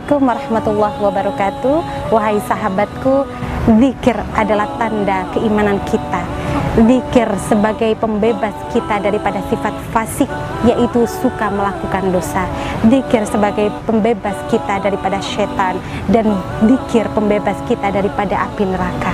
Assalamualaikum warahmatullahi wabarakatuh. Wahai sahabatku, zikir adalah tanda keimanan kita. Zikir sebagai pembebas kita daripada sifat fasik, yaitu suka melakukan dosa. Zikir sebagai pembebas kita daripada setan, dan zikir pembebas kita daripada api neraka.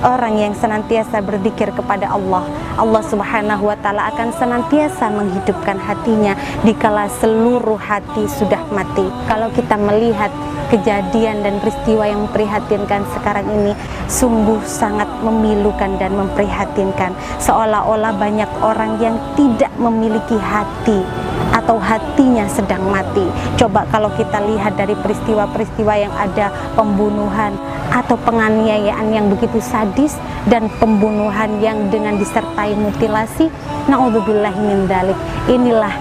Orang yang senantiasa berzikir kepada Allah, Allah Subhanahu wa Ta'ala akan senantiasa menghidupkan hatinya dikala seluruh hati sudah mati. Kalau kita melihat kejadian dan peristiwa yang memprihatinkan sekarang ini, sungguh sangat memilukan dan memprihatinkan. Seolah-olah banyak orang yang tidak memiliki hati atau hatinya sedang mati. Coba kalau kita lihat dari peristiwa-peristiwa yang ada pembunuhan atau penganiayaan yang begitu sadis dan pembunuhan yang dengan disertai mutilasi, na'udzubillahi min dzalik. Inilah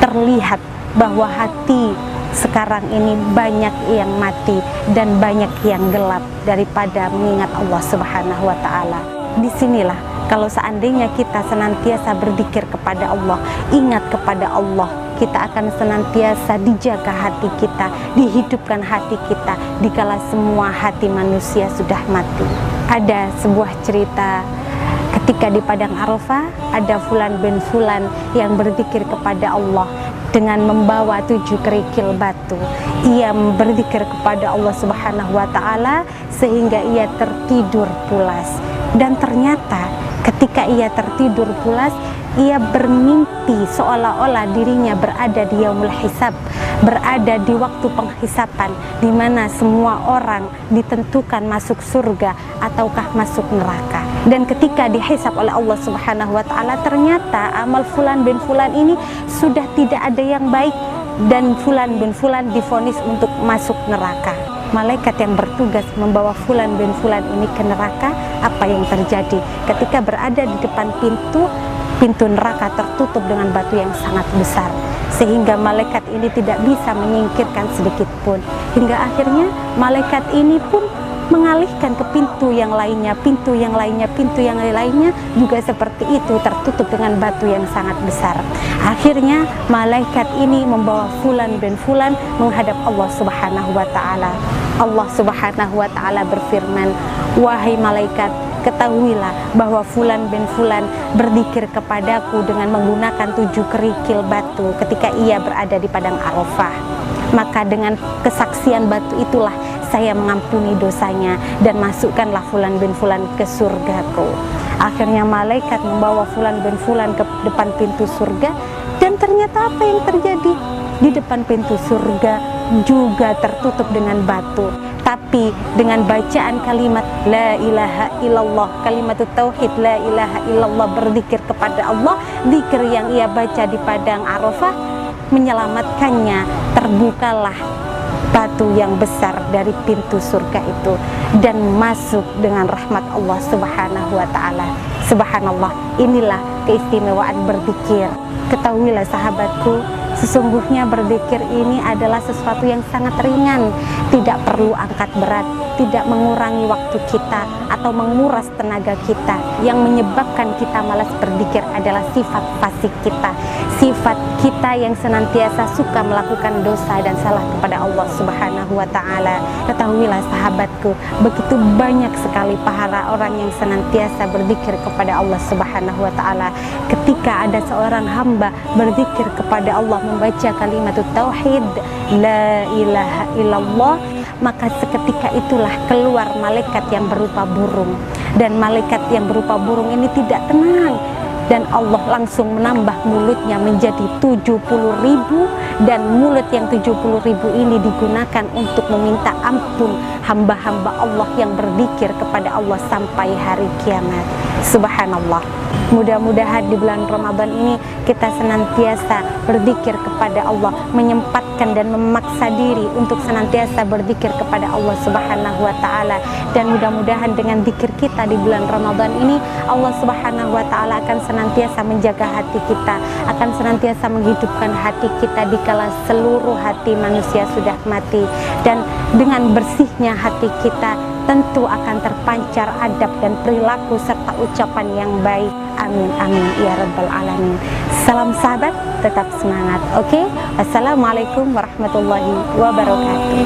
terlihat bahwa hati sekarang ini banyak yang mati dan banyak yang gelap daripada mengingat Allah Subhanahu wa Ta'ala. Disinilah kalau seandainya kita senantiasa berzikir kepada Allah, ingat kepada Allah, kita akan senantiasa dijaga hati kita, dihidupkan hati kita dikala semua hati manusia sudah mati. Ada sebuah cerita ketika di Padang Arafah, ada Fulan bin Fulan yang berzikir kepada Allah dengan membawa 7 kerikil batu. Ia berzikir kepada Allah Subhanahu wa Ta'ala sehingga ia tertidur pulas. Dan ternyata ketika ia tertidur pulas, ia bermimpi seolah-olah dirinya berada di yaumul hisab, berada di waktu penghisapan, di mana semua orang ditentukan masuk surga ataukah masuk neraka. Dan ketika dihisab oleh Allah Subhanahu wa Ta'ala, ternyata amal Fulan bin Fulan ini sudah tidak ada yang baik, dan Fulan bin Fulan divonis untuk masuk neraka. Malaikat yang bertugas membawa Fulan bin Fulan ini ke neraka, apa yang terjadi? Ketika berada di depan pintu neraka tertutup dengan batu yang sangat besar, sehingga malaikat ini tidak bisa menyingkirkan sedikit pun. Hingga akhirnya malaikat ini pun mengalihkan ke pintu yang lainnya, pintu yang lainnya, pintu yang lainnya juga seperti itu, tertutup dengan batu yang sangat besar. Akhirnya malaikat ini membawa Fulan bin Fulan menghadap Allah Subhanahu wa Ta'ala. Allah Subhanahu wa Ta'ala berfirman, "Wahai malaikat, ketahuilah bahwa Fulan bin Fulan berzikir kepadaku dengan menggunakan 7 kerikil batu ketika ia berada di Padang Arafah. Maka dengan kesaksian batu itulah saya mengampuni dosanya dan masukkanlah Fulan bin Fulan ke surgaku." Akhirnya malaikat membawa Fulan bin Fulan ke depan pintu surga, dan ternyata apa yang terjadi? Di depan pintu surga juga tertutup dengan batu. Tapi dengan bacaan kalimat la ilaha illallah, kalimat tauhid la ilaha illallah, berzikir kepada Allah, zikir yang ia baca di Padang Arafah menyelamatkannya. Terbukalah batu yang besar dari pintu surga itu dan masuk dengan rahmat Allah Subhanahu wa Ta'ala. Subhanallah, inilah keistimewaan berzikir. Ketahuilah sahabatku, sesungguhnya berzikir ini adalah sesuatu yang sangat ringan, tidak perlu angkat berat, tidak mengurangi waktu kita atau menguras tenaga kita. Yang menyebabkan kita malas berzikir adalah sifat fasik kita, sifat kita yang senantiasa suka melakukan dosa dan salah kepada Allah Subhanahu wa Ta'ala. Ketahuilah sahabatku, begitu banyak sekali pahala orang yang senantiasa berzikir kepada Allah Subhanahu wa Ta'ala. Ketika ada seorang hamba berzikir kepada Allah, membaca kalimat tauhid la ilaha illallah, maka seketika itulah keluar malaikat yang berupa burung. Dan malaikat yang berupa burung ini tidak tenang, dan Allah langsung menambah mulutnya menjadi 70.000, dan mulut yang 70.000 ini digunakan untuk meminta ampun hamba-hamba Allah yang berzikir kepada Allah sampai hari kiamat. Subhanallah. Mudah-mudahan di bulan Ramadan ini kita senantiasa berzikir kepada Allah, menyempatkan dan memaksa diri untuk senantiasa berzikir kepada Allah Subhanahu wa Ta'ala. Dan mudah-mudahan dengan zikir kita di bulan Ramadan ini, Allah Subhanahu wa Ta'ala akan senantiasa menjaga hati kita, akan senantiasa menghidupkan hati kita dikala seluruh hati manusia sudah mati. Dan dengan bersihnya hati kita, tentu akan terpancar adab dan perilaku serta ucapan yang baik. Amin amin ya rabbal alamin. Salam sahabat, tetap semangat. Oke, Assalamualaikum warahmatullahi wabarakatuh.